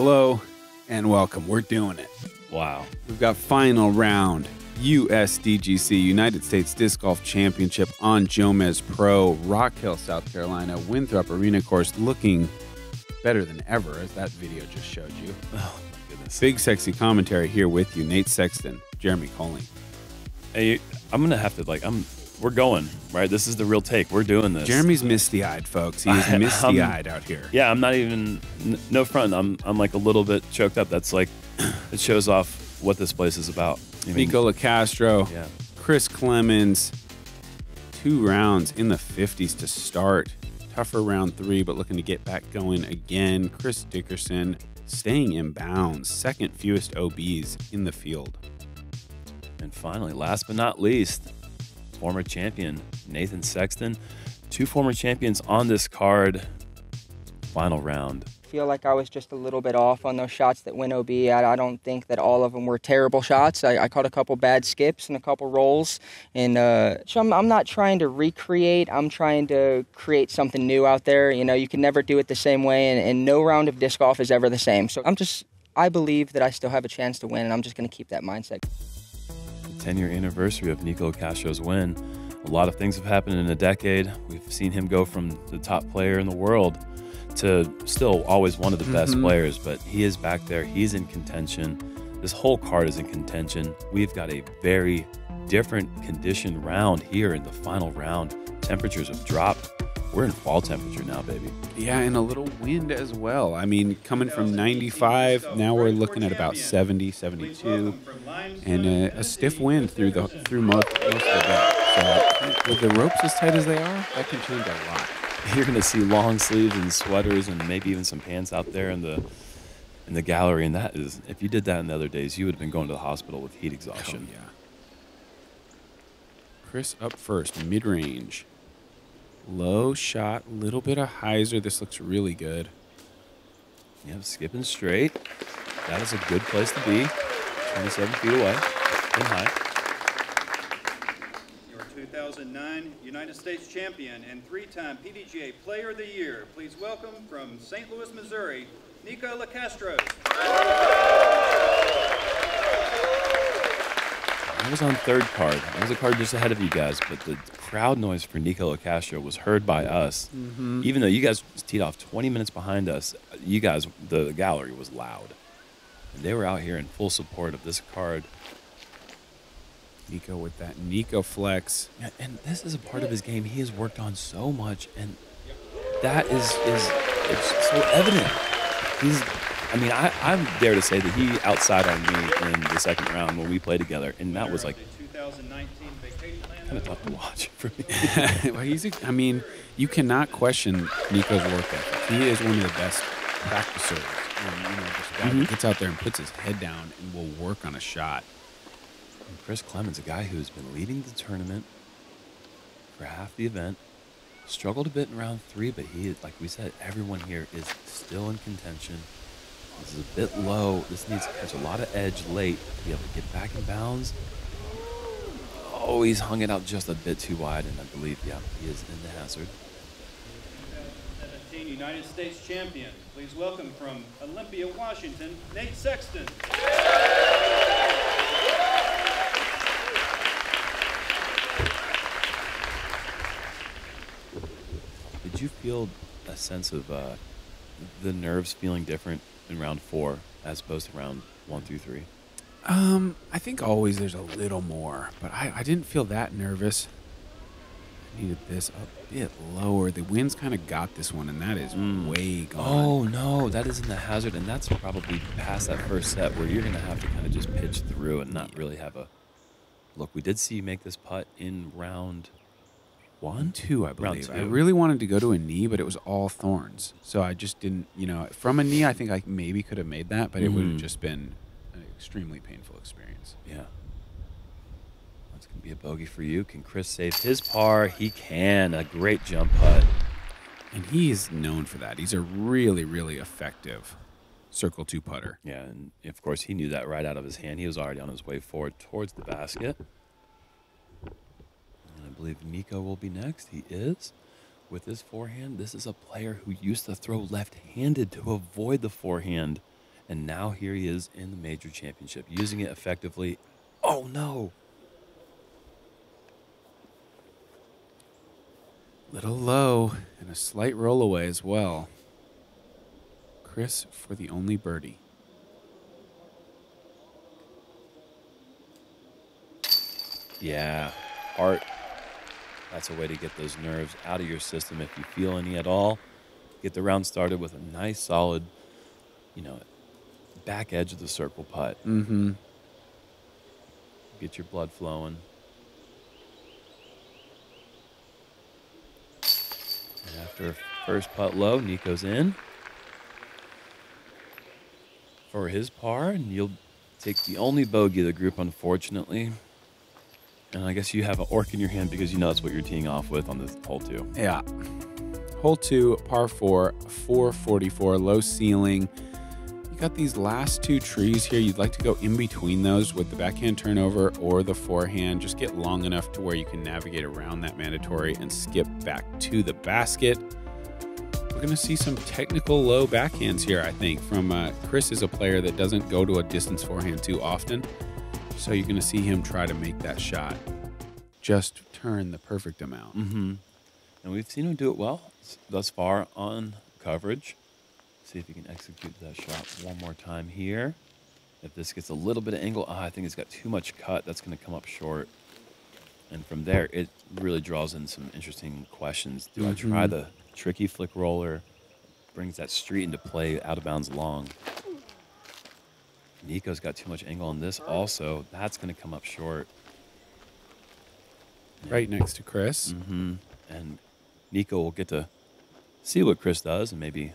Hello and welcome. We're doing it. Wow. We've got final round USDGC, United States Disc Golf Championship on JomezPro, Rock Hill, South Carolina, Winthrop Arena course, looking better than ever, as that video just showed you. Oh, my goodness. BigSexy Commentary here with you, Nate Sexton, Jeremy Koling. Hey, I'm going to have to, we're going, right? This is the real take. We're doing this. Jeremy's misty-eyed, folks. He is misty-eyed out here. Yeah, I'm not even, no front. I'm like a little bit choked up. That's like, it shows off what this place is about. Nikko Locastro, yeah. Chris Clemons, 2 rounds in the 50s to start. Tougher round 3, but looking to get back going again. Chris Dickerson staying in bounds. Second fewest OBs in the field. And finally, last but not least, former champion Nathan Sexton. 2 former champions on this card. Final round. I feel like I was just a little bit off on those shots that went OB. I don't think that all of them were terrible shots. I caught a couple bad skips and a couple rolls. And so I'm not trying to recreate. I'm trying to create something new out there. You know, you can never do it the same way, and no round of disc golf is ever the same. So I believe that I still have a chance to win, and I'm just going to keep that mindset. The 10-year anniversary of Nikko Locastro's win. A lot of things have happened in a decade. We've seen him go from the top player in the world to still always one of the best players, but he is back there. He's in contention. This whole card is in contention. We've got a very different condition round here in the final round. Temperatures have dropped. We're in fall temperature now, baby. Yeah, and a little wind as well. I mean, coming from 95, now we're looking at about 70, 72, and a stiff wind through most of the day. So with the ropes as tight as they are, that can change a lot. You're going to see long sleeves and sweaters and maybe even some pants out there in the gallery. And that is, if you did that in the other days, you would have been going to the hospital with heat exhaustion. Oh, yeah. Chris up first, mid-range. Low shot, little bit of hyzer. This looks really good. Yep, skipping straight. That is a good place to be. 27 feet away and high. 2009 United States Champion and 3-time PDGA Player of the Year. Please welcome from St. Louis, Missouri, Nikko Locastro. I was on third card. I was a card just ahead of you guys, but the crowd noise for Nikko Locastro was heard by us. Even though you guys teed off 20 minutes behind us, you guys, the gallery was loud. And they were out here in full support of this card. Nikko with that Nikko flex. Yeah, and this is a part of his game he has worked on so much, and that is it's so evident. I dare to say that he outside on me in the second round when we played together, and that was like kind of tough to watch for me. Well, you cannot question Nikko's work ethic. He is one of the best practicers. And, just a guy who gets out there and puts his head down and will work on a shot. And Chris Clemons, a guy who's been leading the tournament for half the event, struggled a bit in round 3, but he, like we said, everyone here is still in contention. This is a bit low. This needs to catch a lot of edge late to be able to get back in bounds. Oh, he's hung it out just a bit too wide, and I believe, yeah, he is in the hazard. 17 United States Champion. Please welcome from Olympia, Washington, Nate Sexton. Did you feel a sense of the nerves feeling different in round 4 as opposed to round 1 through 3? I think always there's a little more, but I didn't feel that nervous. I needed this a bit lower. The wind's kind of got this one, and that is way gone. Oh, no, that is in the hazard, and that's probably past that first set where you're going to have to kind of just pitch through and not really have a look. We did see you make this putt in round 1? 2, I believe. Round 2. I really wanted to go to a knee, but it was all thorns. So I just didn't, from a knee, I think I maybe could have made that, but it would have just been an extremely painful experience. Yeah. That's going to be a bogey for you. Can Chris save his par? He can. A great jump putt. And he's known for that. He's a really, really effective circle 2 putter. Yeah, and of course he knew that right out of his hand. He was already on his way forward towards the basket. I believe Nikko will be next. He is. With his forehand, this is a player who used to throw left-handed to avoid the forehand And now here he is in the major championship, using it effectively. Oh, no. Little low and a slight roll away as well. Chris for the only birdie. Yeah, art. That's a way to get those nerves out of your system if you feel any at all. Get the round started with a nice, solid, you know, back edge of the circle putt. Mm-hmm. Get your blood flowing. And after first putt low, Nikko's in for his par, and you'll take the only bogey of the group, unfortunately. And I guess you have an orc in your hand because you know that's what you're teeing off with on this hole 2. Yeah. Hole 2, par 4, 444, low ceiling. You got these last 2 trees here. You'd like to go in between those with the backhand turnover or the forehand. Just get long enough to where you can navigate around that mandatory and skip back to the basket. We're going to see some technical low backhands here, I think, from Chris is a player that doesn't go to a distance forehand too often. So you're going to see him try to make that shot just turn the perfect amount. Mm-hmm. And we've seen him do it well thus far on coverage. See if he can execute that shot one more time here. If this gets a little bit of angle, I think it's got too much cut. That's going to come up short. And from there, it really draws in some interesting questions. Do I try the tricky flick roller? Brings that street into play, out of bounds long. Nikko's got too much angle on this also. That's going to come up short. Right next to Chris. Mm-hmm. And Nikko will get to see what Chris does and maybe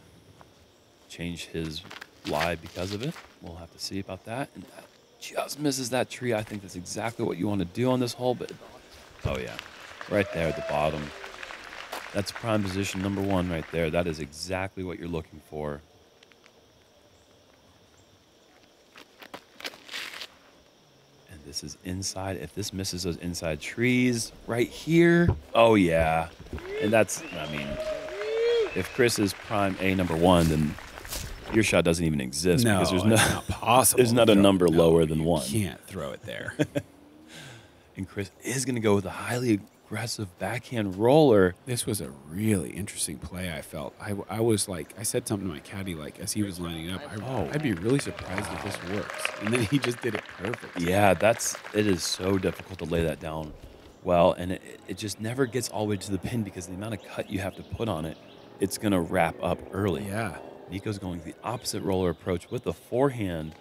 change his lie because of it. We'll have to see about that. And that just misses that tree. I think that's exactly what you want to do on this hole. But, oh, yeah, right there at the bottom. That's prime position number 1 right there. That is exactly what you're looking for. This is inside. If this misses those inside trees right here, oh, yeah. And that's, I mean, if Chris is prime A number 1, then your shot doesn't even exist. No, because there's it's not possible. There's not a number lower than 1. You can't throw it there. And Chris is going to go with a highly aggressive backhand roller. This was a really interesting play, I felt. I was like, I said something to my caddy, like, as he was lining up, I'd be really surprised if this works. And then he just did it perfect. Yeah, it is so difficult to lay that down well. And it just never gets all the way to the pin because the amount of cut you have to put on it, it's going to wrap up early. Yeah. Nikko's going the opposite roller approach with the forehand.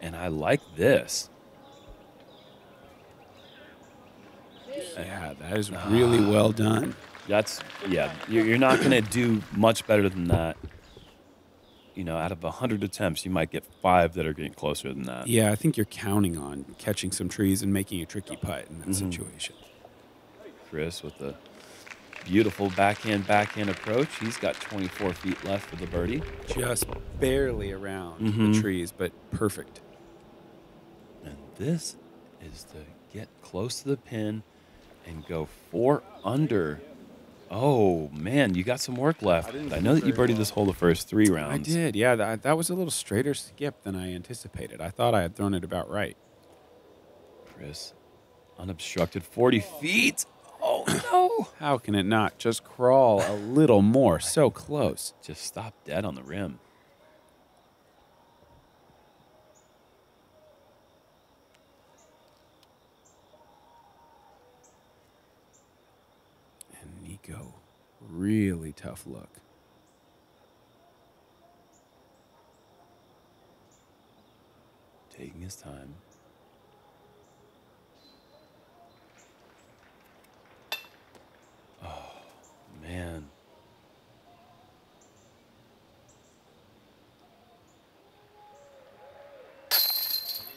And I like this. Yeah, that is really well done. Yeah, you're not going to do much better than that. You know, out of 100 attempts, you might get 5 that are getting closer than that. Yeah, I think you're counting on catching some trees and making a tricky putt in that situation. Chris with the beautiful backhand approach. He's got 24 feet left for the birdie. Just barely around the trees, but perfect. And this is to get close to the pin and go 4 under. Oh, man, you got some work left. I know that you birdied this hole the first 3 rounds. I did, yeah. That was a little straighter skip than I anticipated. I thought I had thrown it about right. Chris, unobstructed 40 feet. Oh, no. How can it not just crawl a little more? So close. Just stop dead on the rim. Nikko, really tough look. Taking his time. Oh, man.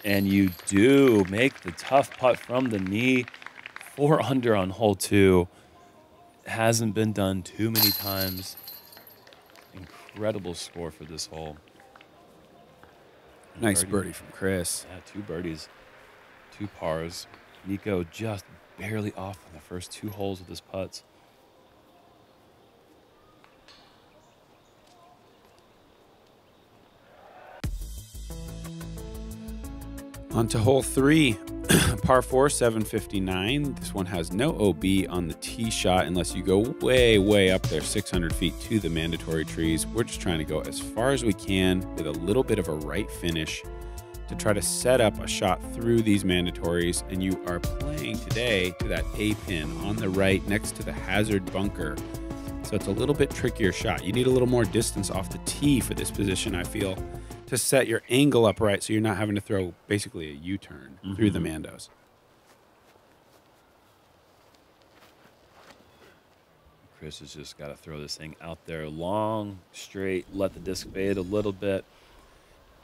And you do make the tough putt from the knee. 4 under on hole 2. Hasn't been done too many times. Incredible score for this hole. And Nice birdie from Chris. Yeah, 2 birdies, 2 pars. Nikko just barely off on the first 2 holes of his putts. On to hole 3, par 4, 759. This one has no OB on the tee shot unless you go way, way up there, 600 feet to the mandatory trees. We're just trying to go as far as we can with a little bit of a right finish to try to set up a shot through these mandatories. And you are playing today to that A pin on the right next to the hazard bunker. So it's a little bit trickier shot. You need a little more distance off the tee for this position, I feel, to set your angle up right so you're not having to throw basically a U-turn through the Mandos. Chris has just got to throw this thing out there long, straight, let the disc fade a little bit.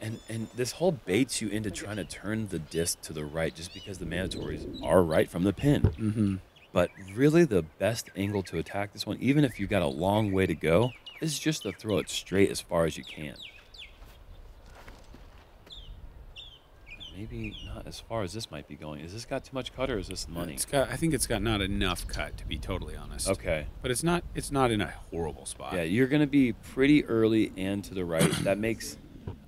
And this hole baits you into trying to turn the disc to the right just because the mandatories are right from the pin. But really the best angle to attack this one, even if you've got a long way to go, is just to throw it straight as far as you can. Maybe not as far as this might be going. Has this got too much cut or is this money? I think it's got not enough cut, to be totally honest. Okay. But it's not in a horrible spot. Yeah, you're going to be pretty early and to the right. That makes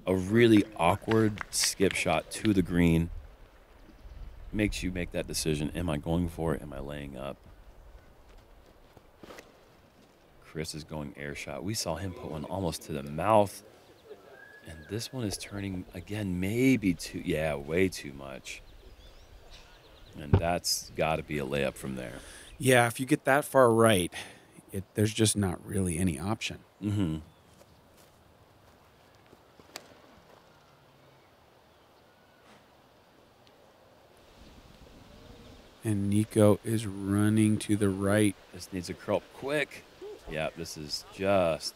a really awkward skip shot to the green. Makes you make that decision. Am I going for it? Am I laying up? Chris is going air shot. We saw him put one almost to the mouth. And this one is turning, again, maybe too, yeah, way too much. And that's got to be a layup from there. Yeah, if you get that far right, there's just not really any option. And Nikko is running to the right. This needs a curl quick. Yeah, this is just,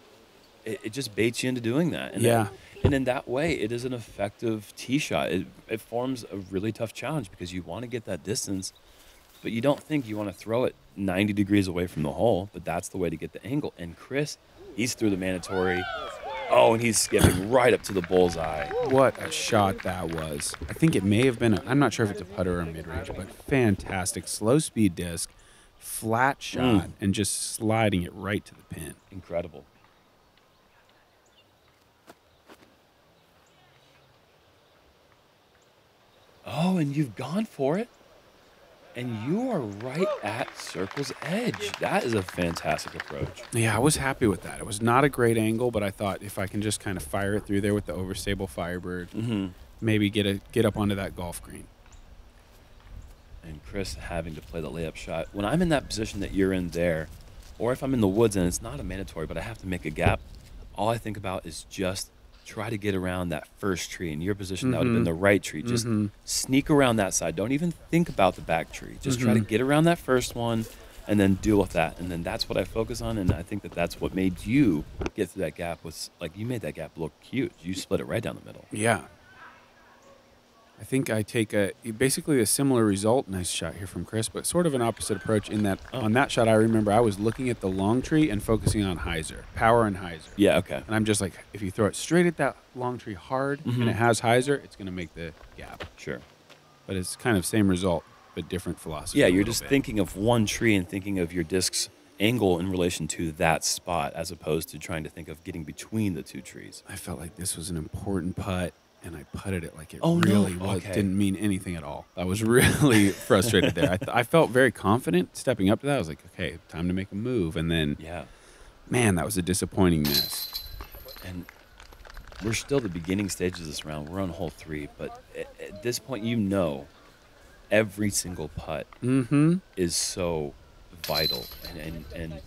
it just baits you into doing that. And yeah. And in that way, it is an effective tee shot. It forms a really tough challenge because you want to get that distance, but you don't think you want to throw it 90 degrees away from the hole, but that's the way to get the angle. And Chris, he's through the mandatory. Oh, and he's skipping right up to the bullseye. What a shot that was. I think it may have been, I'm not sure if it's a putter or a mid-range, but fantastic. Slow speed disc, flat shot, and just sliding it right to the pin. Incredible. Oh, and you've gone for it. And you are right at circle's edge. That is a fantastic approach. Yeah, I was happy with that. It was not a great angle, but I thought if I can just kind of fire it through there with the overstable Firebird, maybe get up onto that golf green. And Chris having to play the layup shot. When I'm in that position that you're in there, or if I'm in the woods and it's not a mandatory, but I have to make a gap, all I think about is just try to get around that first tree. In your position, that would have been the right tree. Just sneak around that side. Don't even think about the back tree. Just try to get around that first one and then deal with that. And then that's what I focus on. And I think that that's what made you get through that gap. Was like you made that gap look huge. You split it right down the middle. Yeah. I think I take basically a similar result. Nice shot here from Chris, but sort of an opposite approach in that on that shot, I remember I was looking at the long tree and focusing on hyzer, power and hyzer. Yeah, okay. And I'm just like, if you throw it straight at that long tree hard and it has hyzer, it's going to make the gap. Sure. But it's kind of same result, but different philosophy. Yeah, you're just thinking of one tree and thinking of your disc's angle in relation to that spot as opposed to trying to think of getting between the two trees. I felt like this was an important putt. And I putted it like it was. Okay. Didn't mean anything at all. I was really frustrated there. I felt very confident stepping up to that. I was like, okay, time to make a move. And then, man, that was a disappointing miss. And we're still the beginning stages of this round. We're on hole 3. But at this point, you know every single putt is so vital. And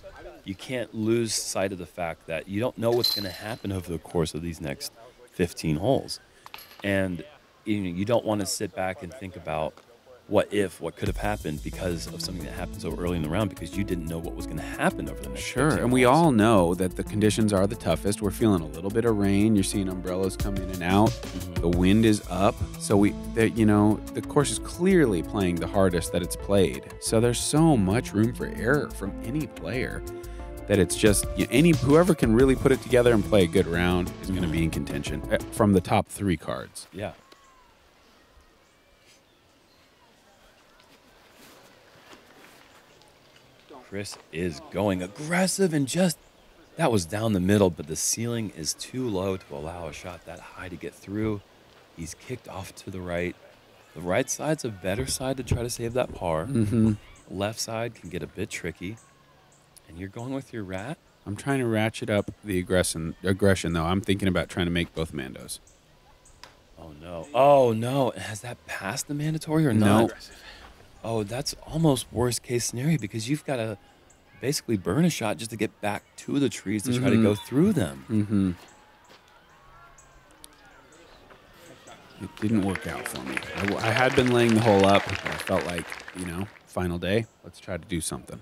you can't lose sight of the fact that you don't know what's going to happen over the course of these next 15 holes. And you don't want to sit back and think about what could have happened because of something that happened so early in the round because you didn't know what was going to happen over the next 15 and holes. we all know that the conditions are the toughest. We're feeling a little bit of rain. You're seeing umbrellas come in and out. The wind is up. So the course is clearly playing the hardest that it's played. So there's so much room for error from any player that it's just whoever can really put it together and play a good round is going to be in contention from the top 3 cards. Yeah. Chris is going aggressive and that was down the middle, but the ceiling is too low to allow a shot that high to get through. He's kicked off to the right. The right side's a better side to try to save that par. Left side can get a bit tricky. And you're going with your rat? I'm trying to ratchet up the aggression, though. I'm thinking about trying to make both Mandos. Oh, no. Oh, no. Has that passed the mandatory or No. not? Oh, that's almost worst case scenario because you've got to basically burn a shot just to get back to the trees to try to go through them. It didn't work out for me. I had been laying the hole up, but I felt like, you know, final day, let's try to do something.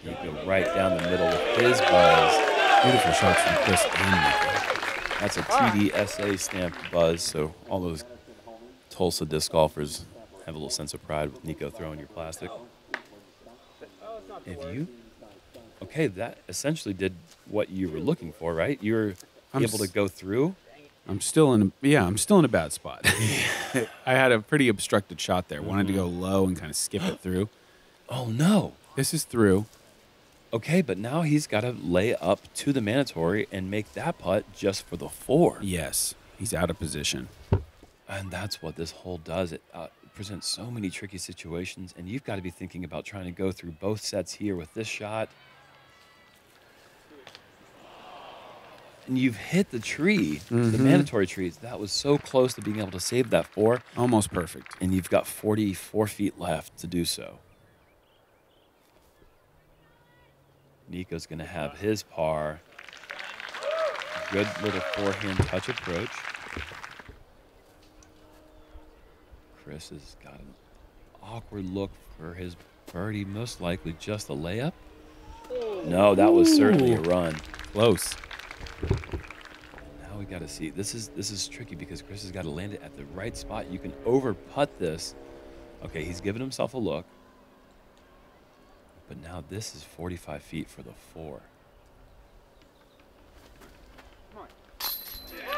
You go right down the middle with his buzz. Beautiful shots from Chris and Nikko. That's a TDSA stamped buzz, so all those Tulsa disc golfers have a little sense of pride with Nikko throwing your plastic. Okay, that essentially did what you were looking for, right? You were able to go through. I'm still in a bad spot. I had a pretty obstructed shot there. Wanted to go low and kind of skip it through. Oh, no. This is through. Okay, but now he's got to lay up to the mandatory and make that putt just for the 4. Yes, he's out of position. And that's what this hole does. It presents so many tricky situations, and you've got to be thinking about trying to go through both sets here with this shot. And you've hit the tree, the mandatory trees. That was so close to being able to save that 4. Almost perfect. And you've got 44 feet left to do so. Nikko's going to have his par. Good little forehand touch approach. Chris has got an awkward look for his birdie, most likely just a layup. No, that was certainly a run. Close. Now we got to see. This is tricky because Chris has got to land it at the right spot. You can over putt this. Okay, he's giving himself a look. But now this is 45 feet for the 4.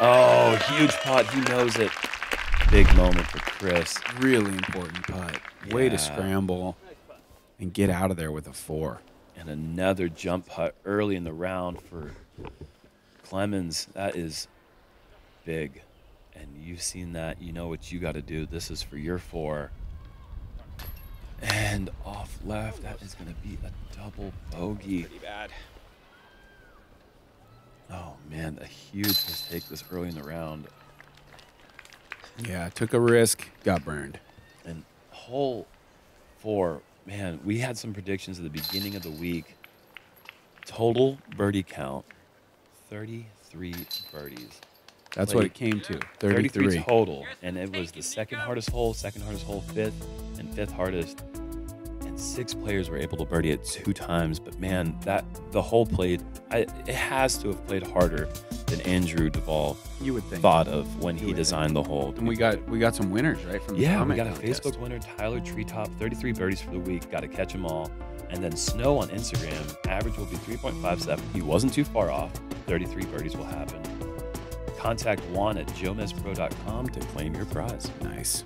Oh, huge putt. He knows it. Big moment for Chris. Really important putt. Way Yeah. to scramble and get out of there with a 4. And another jump putt early in the round for Clemons. That is big. And you've seen that. You know what you got to do. This is for your 4. And off left. That is going to be a double bogey. Pretty bad. Oh, man. A huge mistake this early in the round. Yeah, took a risk, got burned. And hole 4, man, we had some predictions at the beginning of the week. Total birdie count, 33 birdies. That's what it came to, 33 total. And it was the second hardest hole, 5th, and 5th hardest. And 6 players were able to birdie it 2 times. But, man, the hole played, it has to have played harder than Andrew Duvall You would think. thought of when he designed the hole. And we got some winners, right? From the Yeah, we comment got a contest. Facebook winner, Tyler Treetop, 33 birdies for the week. Got to catch them all. And then Snow on Instagram, average will be 3.57. He wasn't too far off. 33 birdies will happen. Contact Juan at JomezPro.com to claim your prize. Nice.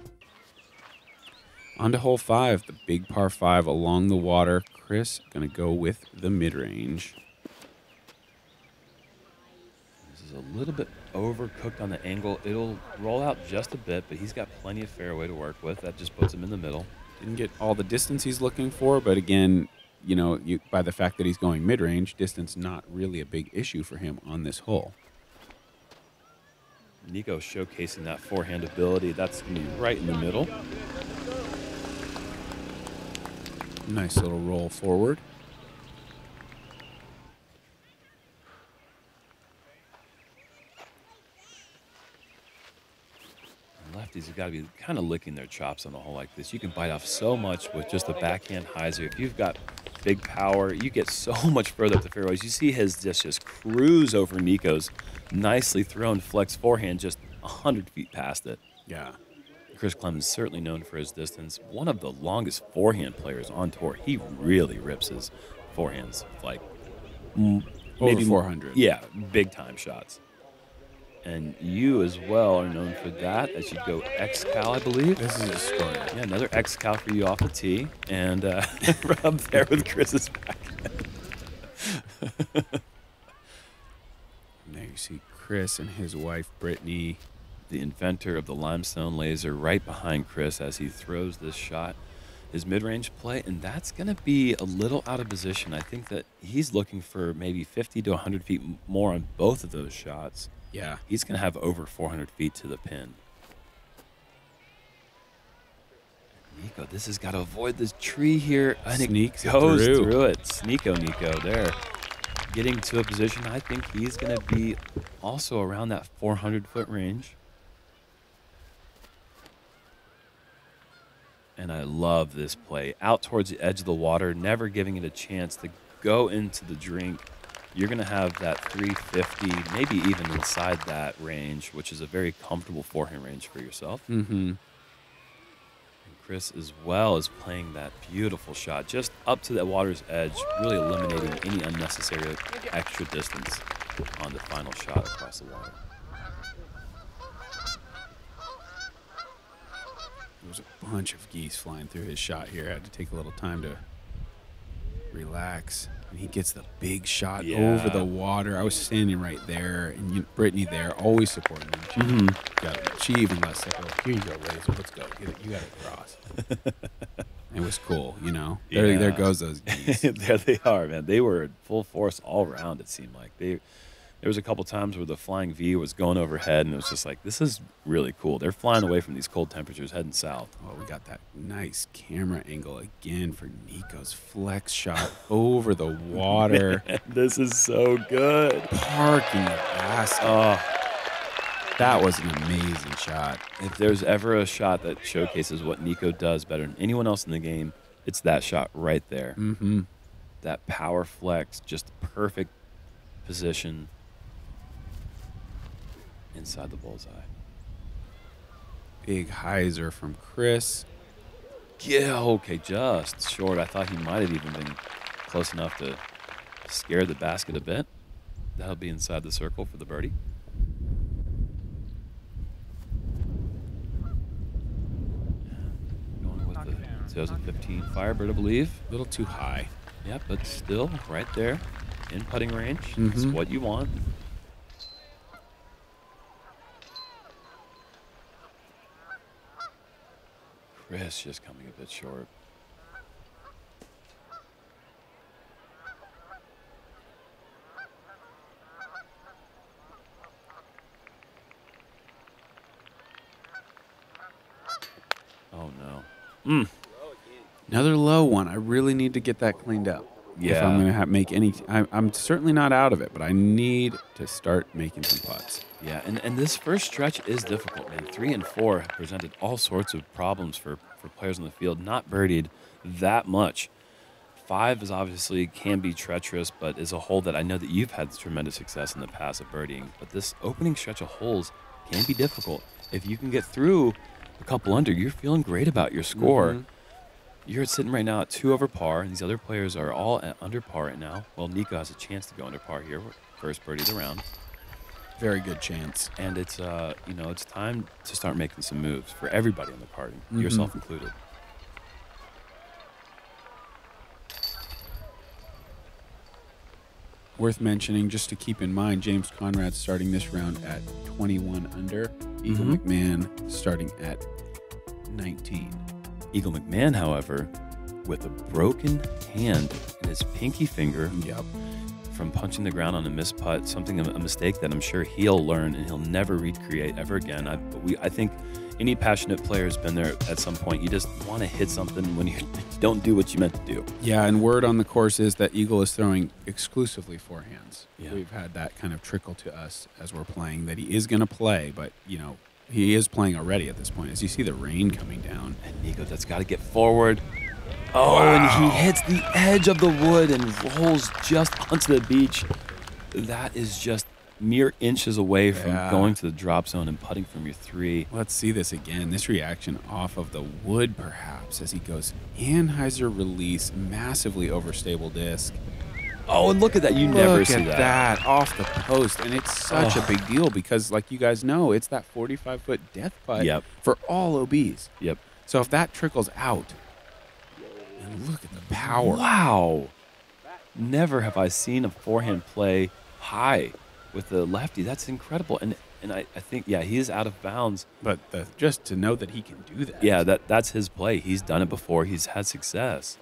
On to hole 5, the big par 5 along the water. Chris going to go with the mid-range. This is a little bit overcooked on the angle. It'll roll out just a bit, but he's got plenty of fairway to work with. That just puts him in the middle. Didn't get all the distance he's looking for, but again, you know, by the fact that he's going mid-range, distance not really a big issue for him on this hole. Nikko showcasing that forehand ability. That's going to be right in the middle. Nice little roll forward. Lefties have got to be kind of licking their chops on a hole like this. You can bite off so much with just a backhand hyzer. If you've got big power, you get so much further up the fairways. You see his just cruise over Nikko's nicely thrown flex forehand just 100 feet past it. Yeah. Chris Clemons certainly known for his distance. One of the longest forehand players on tour. He really rips his forehands like Over 400. Yeah, big time shots. And you as well are known for that, as you go X-Cal, I believe. This is a story. Yeah, another X-Cal for you off the tee. And up there with Chris's backhand. There you see Chris and his wife, Brittany. The inventor of the limestone laser right behind Chris as he throws this shot. His mid-range play, and that's going to be a little out of position. I think that he's looking for maybe 50 to 100 feet more on both of those shots. Yeah. He's going to have over 400 feet to the pin. Nikko, this has got to avoid this tree here. And Sneaks it goes through. through it. Sneako Nikko there. Getting to a position, I think he's going to be also around that 400-foot range. And I love this play. Out towards the edge of the water, never giving it a chance to go into the drink. You're going to have that 350, maybe even inside that range, which is a very comfortable forehand range for yourself. Mm-hmm. And Chris, as well, is playing that beautiful shot just up to the water's edge, really eliminating any unnecessary extra distance on the final shot across the water. There was a bunch of geese flying through his shot here. I had to take a little time to relax. And he gets the big shot over the water. I was standing right there, and Brittany there, always supporting him. She even let us go, here you go, Laser, let's go. You got to cross. It was cool, you know. There goes those geese. There they are, man. They were at full force all around, it seemed like. There was a couple times where the flying V was going overhead, and it was just like, this is really cool. They're flying away from these cold temperatures, heading south. Oh, we got that nice camera angle again for Nikko's flex shot over the water. Man, this is so good. Parking the basket. Oh, that was an amazing shot. if there's ever a shot that showcases what Nikko does better than anyone else in the game, it's that shot right there. Mm-hmm. That power flex, just perfect position inside the bullseye. Big hyzer from Chris. Yeah, okay, just short. I thought he might have even been close enough to scare the basket a bit. That'll be inside the circle for the birdie. Going with the 2015 Firebird, I believe. A little too high. Yep, but still right there in putting range. That's what you want. Chris just coming a bit short. Oh no. Another low one. I really need to get that cleaned up. Yeah. If I'm going to make any, I'm certainly not out of it, but I need to start making some putts. Yeah, and this first stretch is difficult, man. 3 and 4 have presented all sorts of problems for players on the field, not birdied that much. 5 is obviously can be treacherous, but is a hole that I know that you've had tremendous success in the past at birdieing. But this opening stretch of holes can be difficult. If you can get through a couple under, you're feeling great about your score. You're sitting right now at 2 over par, and these other players are all at under par right now. Well, Nikko has a chance to go under par here, first birdie of the round. Very good chance. And it's it's time to start making some moves for everybody on the party, yourself included. Worth mentioning, just to keep in mind, James Conrad's starting this round at 21 under. Eagle McMahon starting at 19. Eagle McMahon, however, with a broken hand in his pinky finger from punching the ground on a missed putt, a mistake that I'm sure he'll learn and he'll never recreate ever again. I think any passionate player has been there at some point. You just want to hit something when you don't do what you meant to do. Yeah, and word on the course is that Eagle is throwing exclusively forehands. Yeah. We've had that kind of trickle to us as we're playing, that he is going to play, but, he is playing already at this point. As you see the rain coming down. And Nikko, that's got to get forward. Oh, and he hits the edge of the wood and rolls just onto the beach. That is just mere inches away from going to the drop zone and putting from your 3. Let's see this again. This reaction off of the wood, perhaps, as he goes Anheuser release, massively overstable disc. Oh, and look at that. You never see Look at that off the post. And it's such a big deal because, like you guys know, it's that 45-foot death putt for all OBs. Yep. So if that trickles out, and look at the power. Wow. Never have I seen a forehand play high with the lefty. That's incredible. And I think, yeah, he is out of bounds. But just to know that he can do that. Yeah, that's his play. He's done it before. He's had success.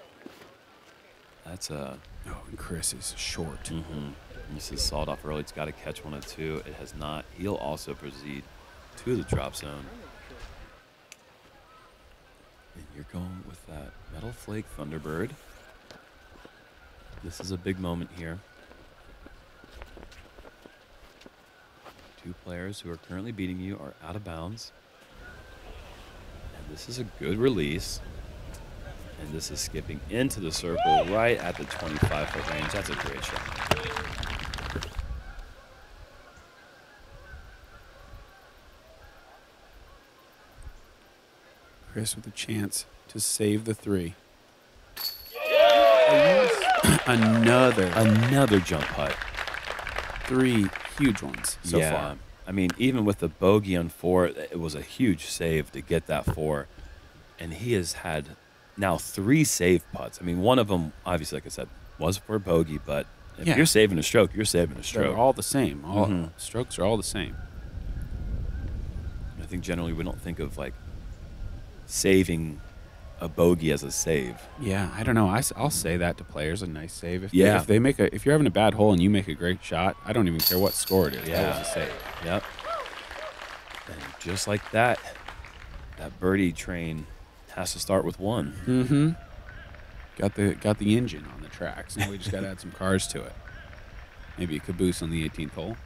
That's a... Oh, and Chris is short. This is sawed off early. It's got to catch 1 or 2. It has not. He'll also proceed to the drop zone. And you're going with that Metal Flake Thunderbird. This is a big moment here. 2 players who are currently beating you are out of bounds. And this is a good release. And this is skipping into the circle right at the 25-foot range. That's a great shot. Chris with a chance to save the 3. Another jump putt. 3 huge ones so far. I mean, even with the bogey on 4, it was a huge save to get that 4. And he has had now 3 save putts. I mean, one of them, obviously, like I said, was for a bogey, but if you're saving a stroke, you're saving a stroke. They're all the same. All strokes are all the same. I think generally we don't think of, like, saving a bogey as a save. Yeah, I don't know. I'll say that to players, a nice save. If if you're having a bad hole and you make a great shot, I don't even care what score it is. Yeah. That was a save. Yep. And just like that, that birdie train has to start with 1. Got the engine on the tracks. Now we just got to add some cars to it. Maybe a caboose on the 18th hole.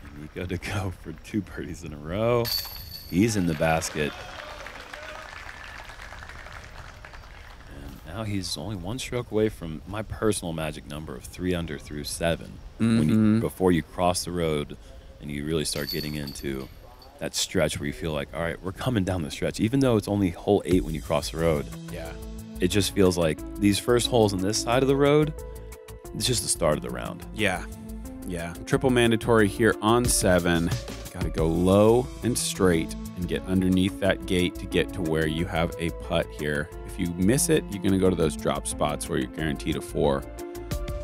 And Nikko to go for 2 birdies in a row. He's in the basket. Now he's only 1 stroke away from my personal magic number of 3 under through 7. Before you cross the road and you really start getting into that stretch where you feel like, all right, we're coming down the stretch. Even though it's only hole 8 when you cross the road. Yeah. It just feels like these first holes on this side of the road, it's just the start of the round. Yeah. Yeah. Triple mandatory here on 7. Got to go low and straight and get underneath that gate to get to where you have a putt here. If you miss it, you're going to go to those drop spots where you're guaranteed a 4.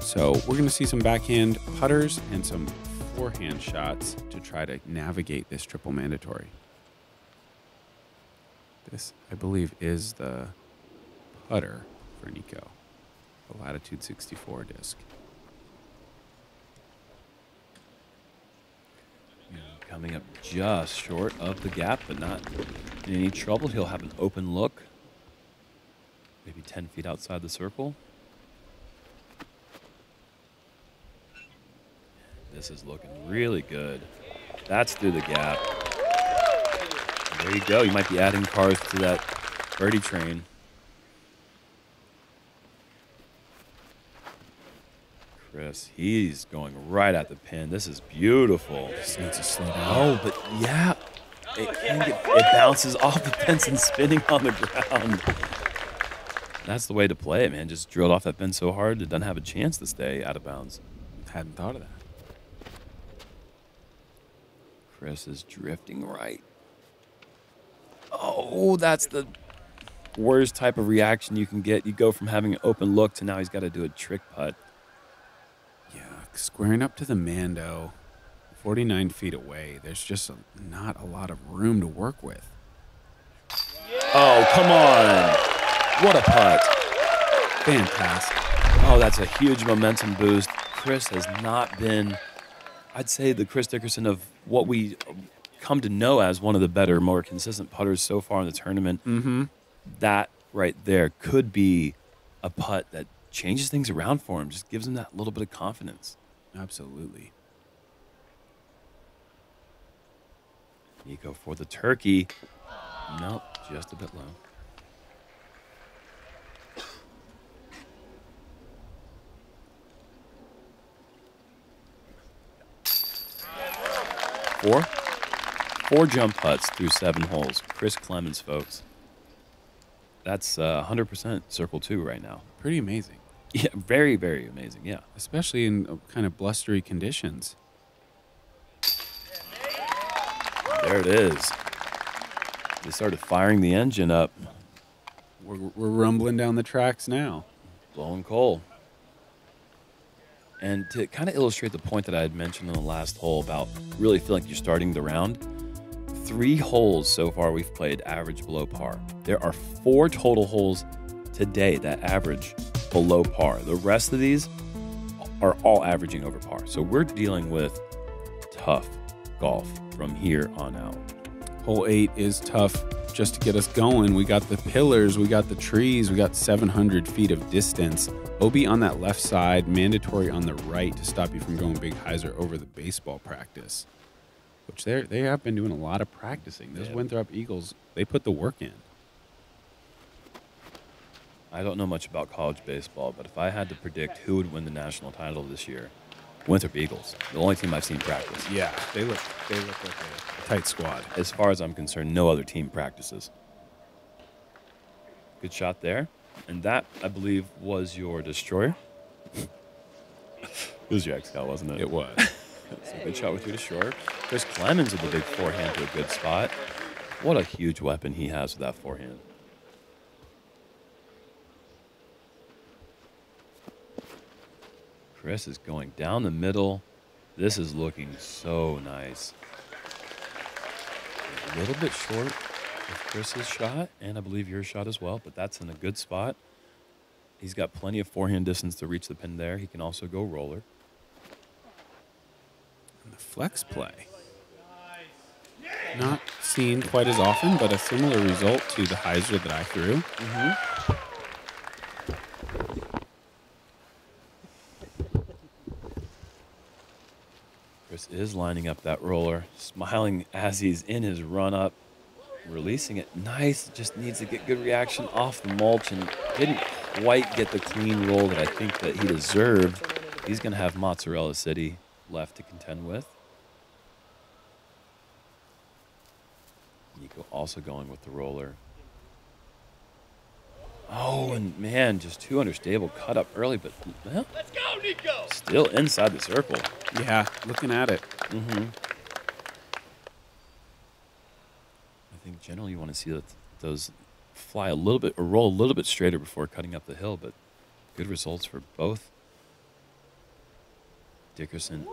So we're going to see some backhand putters and some forehand shots to try to navigate this triple mandatory. This, I believe, is the putter for Nikko, the Latitude 64 disc. Coming up just short of the gap, but not in any trouble. He'll have an open look. Maybe 10 feet outside the circle. This is looking really good. That's through the gap. And there you go. You might be adding cars to that birdie train. Chris, he's going right at the pin. This is beautiful. Just needs to slow down. Oh, but yeah, it bounces off the fence and spinning on the ground. That's the way to play it, man. Just drilled off that pin so hard it doesn't have a chance to stay out of bounds. Hadn't thought of that. Chris is drifting right. Oh, that's the worst type of reaction you can get. You go from having an open look to now he's got to do a trick putt. Yeah, squaring up to the Mando, 49 feet away. There's just not a lot of room to work with. Oh, come on. What a putt. Fantastic. Oh, that's a huge momentum boost. Chris has not been, I'd say, the Chris Dickerson of what we come to know as one of the better, more consistent putters so far in the tournament. That right there could be a putt that changes things around for him, just gives him that little bit of confidence. Absolutely. Nikko for the turkey. Nope, just a bit low. Four jump putts through 7 holes. Chris Clemons, folks. That's 100% circle 2 right now. Pretty amazing. Yeah, very, very amazing, yeah. Especially in kind of blustery conditions. There it is. They started firing the engine up. We're rumbling down the tracks now. Blowing coal. And to kind of illustrate the point that I had mentioned in the last hole about really feeling like you're starting the round, 3 holes so far we've played average below par. There are 4 total holes today that average below par. The rest of these are all averaging over par. So we're dealing with tough golf from here on out. Hole 8 is tough just to get us going. We got the pillars, we got the trees, we got 700 feet of distance. OB on that left side, mandatory on the right to stop you from going big hyzer over the baseball practice, which they have been doing a lot of practicing. Those Winthrop Eagles, they put the work in. I don't know much about college baseball, but if I had to predict who would win the national title this year, Winthrop Eagles, the only team I've seen practice. Yeah, they look like a tight squad. As far as I'm concerned, no other team practices. Good shot there. And that, I believe, was your destroyer. It was your X-Cal, wasn't it? It was. So good shot with your destroyer. Chris Clemons with the big forehand to a good spot. What a huge weapon he has with that forehand. Chris is going down the middle. This is looking so nice. A little bit short of Chris's shot, and I believe your shot as well, but that's in a good spot. He's got plenty of forehand distance to reach the pin there. He can also go roller. And the flex play. Not seen quite as often, but a similar result to the hyzer that I threw. Mm-hmm. Chris is lining up that roller, smiling as he's in his run-up, releasing it nice. Just needs to get good reaction off the mulch and didn't quite get the clean roll that I think that he deserved. He's going to have Mozzarella City left to contend with. Nikko also going with the roller. Oh, and man, just too understable. Cut up early, but well, let's go, Nikko! Still inside the circle. Yeah, looking at it. Mm-hmm. I think generally you want to see that those fly a little bit or roll a little bit straighter before cutting up the hill, but good results for both Dickerson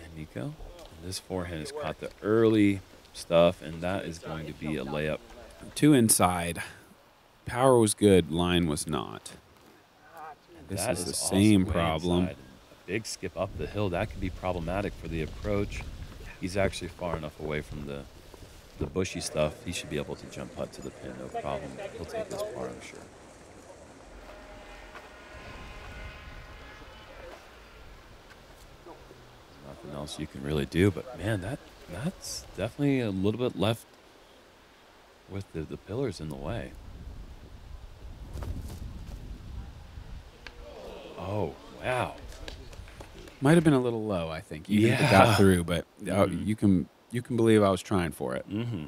and Nikko. And this forehand has caught the early stuff, and that is going to be a layup. 2 inside. Power was good, line was not. This is the same problem. A big skip up the hill, that could be problematic for the approach. He's actually far enough away from the bushy stuff. He should be able to jump putt to the pin, no problem. He'll take this par, I'm sure. Nothing else you can really do, but man, that's definitely a little bit left with the pillars in the way. Oh, wow. Might have been a little low, I think. Even if it got through, but you can believe I was trying for it. Mm-hmm.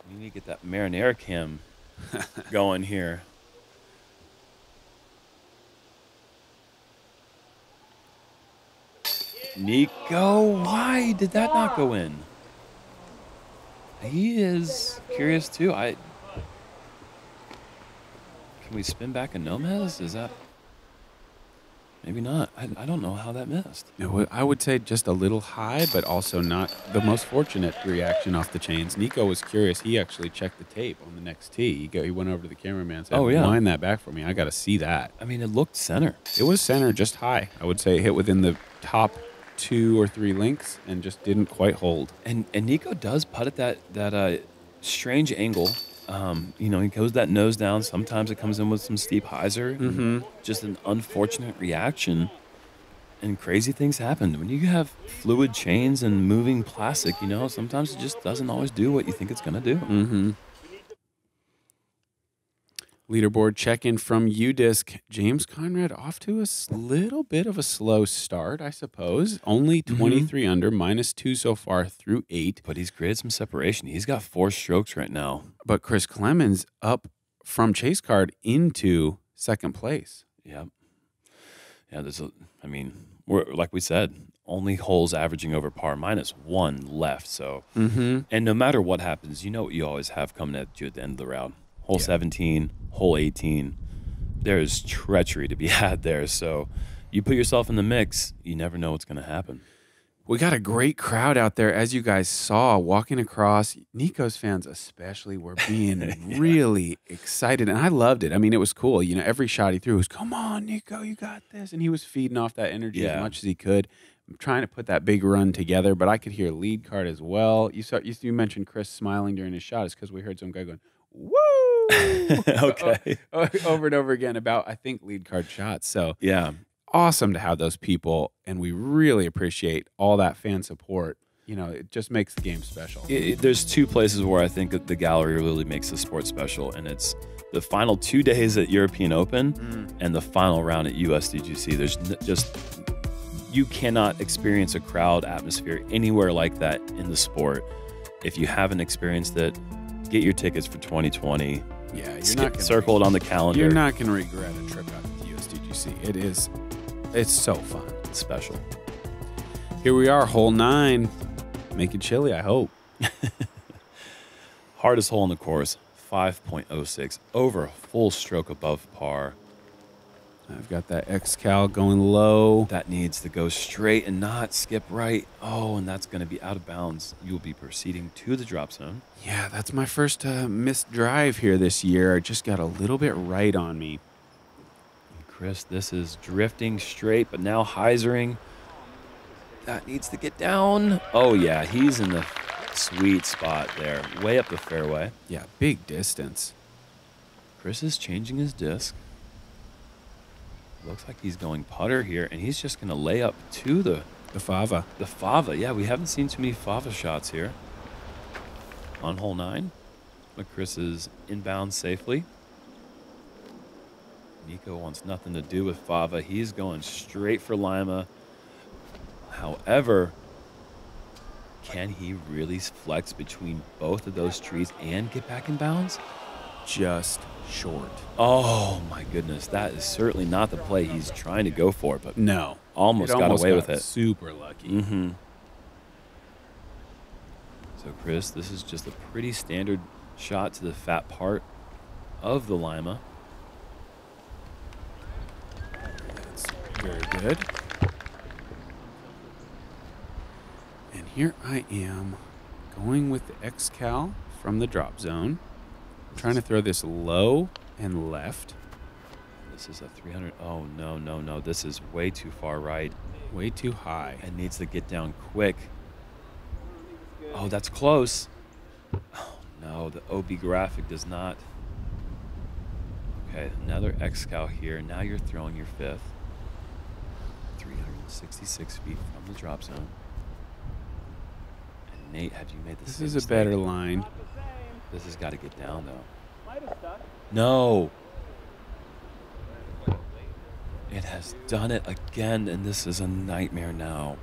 You need to get that marinara cam going here. Nikko, why did that not go in? He is curious too. Can we spin back a NoMez? Is that maybe not? I don't know how that missed. No, I would say just a little high, but also not the most fortunate reaction off the chains. Nikko was curious. He actually checked the tape on the next tee. He went over to the cameraman and said, "Oh yeah, wind that back for me. I got to see that." I mean, it looked center. It was center, just high. I would say it hit within the top 2 or 3 links and just didn't quite hold. And Nikko does putt at that strange angle. You know, he goes that nose down. Sometimes it comes in with some steep hyzer. Mm-hmm. Just an unfortunate reaction. And crazy things happen. When you have fluid chains and moving plastic, you know, sometimes it just doesn't always do what you think it's going to do. Mm-hmm. Leaderboard check-in from UDisc. James Conrad off to a little bit of a slow start, I suppose. Only 23 under, -2 so far through 8. But he's created some separation. He's got 4 strokes right now. But Chris Clemons up from chase card into second place. Yeah. Yeah, I mean, we're like we said, only holes averaging over par, -1 left. So, and no matter what happens, you know what you always have coming at you at the end of the round. hole 17, hole 18. There is treachery to be had there. So you put yourself in the mix, you never know what's going to happen. We got a great crowd out there, as you guys saw, walking across. Nikko's fans especially were being really excited, and I loved it. I mean, it was cool. You know, every shot he threw was, come on, Nikko, you got this. And he was feeding off that energy as much as he could, trying to put that big run together. But I could hear lead card as well. You mentioned Chris smiling during his shot. It's because we heard some guy going, woo! Okay. Over and over again about, I think, lead card shots. So Yeah. awesome to have those people, and we really appreciate all that fan support. You know, it just makes the game special. There's two places where I think that the gallery really makes the sport special, and it's the final 2 days at European Open and the final round at USDGC. There's you cannot experience a crowd atmosphere anywhere like that in the sport. If you haven't experienced it, get your tickets for 2020. Yeah, you're not gonna circle it on the calendar. You're not going to regret a trip out to the USDGC. It's so fun. It's special. Here we are, hole 9. Make it chilly, I hope. Hardest hole in the course, 5.06, over a full stroke above par. I've got that X-Cal going low. That needs to go straight and not skip right. Oh, and that's going to be out of bounds. You'll be proceeding to the drop zone. Yeah, that's my first missed drive here this year. I just got a little bit right on me. Chris, this is drifting straight, but now hyzering. That needs to get down. Oh, yeah, he's in the sweet spot there, way up the fairway. Yeah, big distance. Chris is changing his disc. Looks like he's going putter here, and he's just going to lay up to the fava. The fava, yeah, we haven't seen too many fava shots here. On hole 9, but Chris is inbound safely. Nikko wants nothing to do with fava. He's going straight for Lima. However, can he really flex between both of those trees and get back in bounds? Just short. Oh, my goodness. That is certainly not the play he's trying to go for, but no, almost got away with it. Super lucky. Mm-hmm. So, Chris, this is just a pretty standard shot to the fat part of the Lima. That's very good. And here I am going with the X-Cal from the drop zone. I'm trying to throw this low and left. This is a 300. Oh, no, no, no. This is way too far right. Way too high. It needs to get down quick. Oh, that's close. Oh, no, the OB graphic does not. Okay, another X-Cal here. Now you're throwing your 5th. 366 feet from the drop zone. And Nate, have you made this? This is a better line. This has got to get down, though. No. It has done it again, and this is a nightmare now.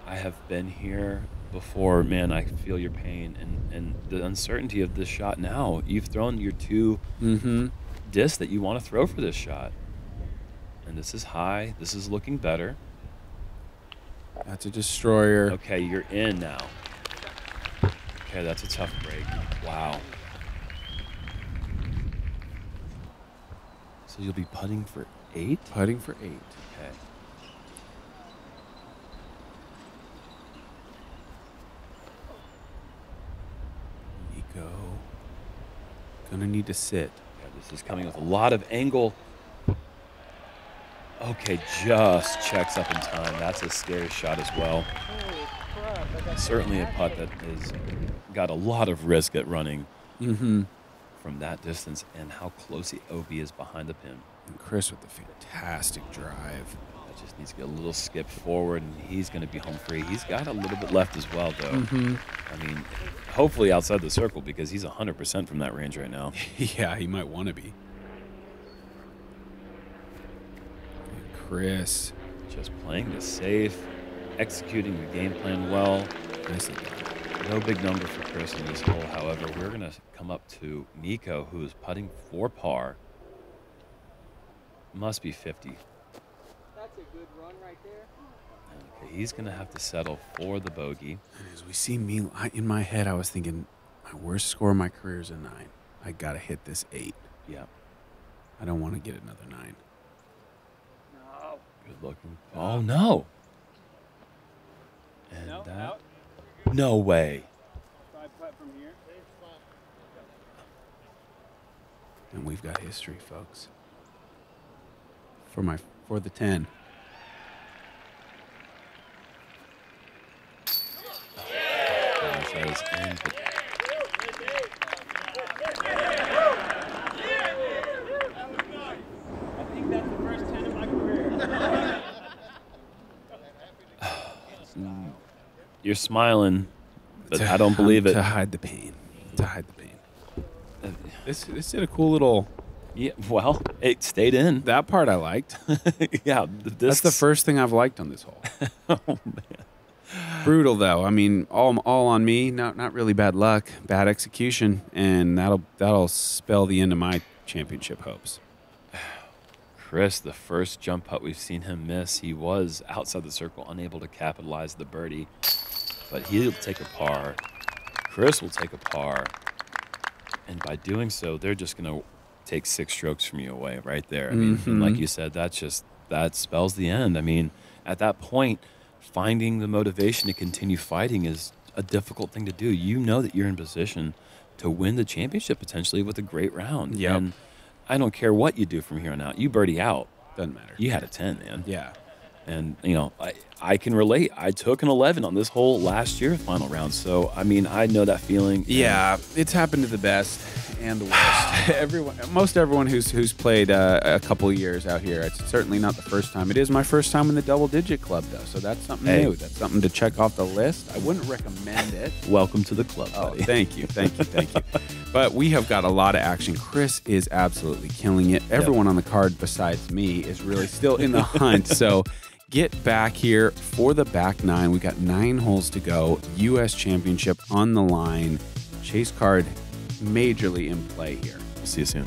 I have been here before. Man, I feel your pain and the uncertainty of this shot now. You've thrown your 2 discs that you want to throw for this shot. And this is high. This is looking better. That's a destroyer. Okay, you're in now. Okay, that's a tough break. Wow. So you'll be putting for 8? Putting for 8. Okay. Nikko. Gonna need to sit. Yeah, this is coming with a lot of angle. Okay, just checks up in time. That's a scary shot as well. Certainly a putt that has got a lot of risk at running from that distance, and how close the OB is behind the pin. And Chris with a fantastic drive. That just needs to get a little skip forward, and he's going to be home free. He's got a little bit left as well, though. I mean, hopefully outside the circle, because he's 100% from that range right now. Yeah, he might want to be. And Chris. Just playing this safe, executing the game plan well. Nicely done. No big number for Chris in this hole. However, we're going to come up to Nikko, who is putting for par. Must be 50. That's a good run right there. Okay, he's going to have to settle for the bogey. And as we see me, in my head, I was thinking, my worst score of my career is a 9. I got to hit this 8. Yeah. I don't want to get another 9. No. Good looking. Oh, no. And No, that. out. No way. 5-putt from here. And we've got history, folks. For the 10. That is in, but I think that's the first 10 of my career. you're smiling, but I don't believe it. To hide the pain. To hide the pain. This did a cool little... Yeah, well, it stayed in. That part I liked. Yeah, That's the first thing I've liked on this hole. Oh, man. Brutal, though. I mean, all on me. Not really bad luck, bad execution, and that'll spell the end of my championship hopes. Chris, the first jump putt we've seen him miss, he was outside the circle, unable to capitalize the birdie, but he'll take a par. Chris will take a par, and by doing so, they're just going to take 6 strokes from you away right there. I mean, and like you said, that spells the end. I mean, at that point, finding the motivation to continue fighting is a difficult thing to do. You know that you're in position to win the championship potentially with a great round. Yep. And I don't care what you do from here on out. You birdie out. Doesn't matter. You had a 10, man. Yeah. And, you know, I can relate. I took an 11 on this whole last year final round. So, I mean, I know that feeling. Yeah, it's happened to the best and the worst. Most everyone who's played a couple of years out here, it's certainly not the first time. It is my first time in the double-digit club, though, so that's something new. That's something to check off the list. I wouldn't recommend it. Welcome to the club, Oh, buddy. thank you. But we have got a lot of action. Chris is absolutely killing it. Everyone on the card besides me is really still in the hunt, so... Get back here for the back 9. We got 9 holes to go. U.S. Championship on the line. Chase card majorly in play here. See you soon.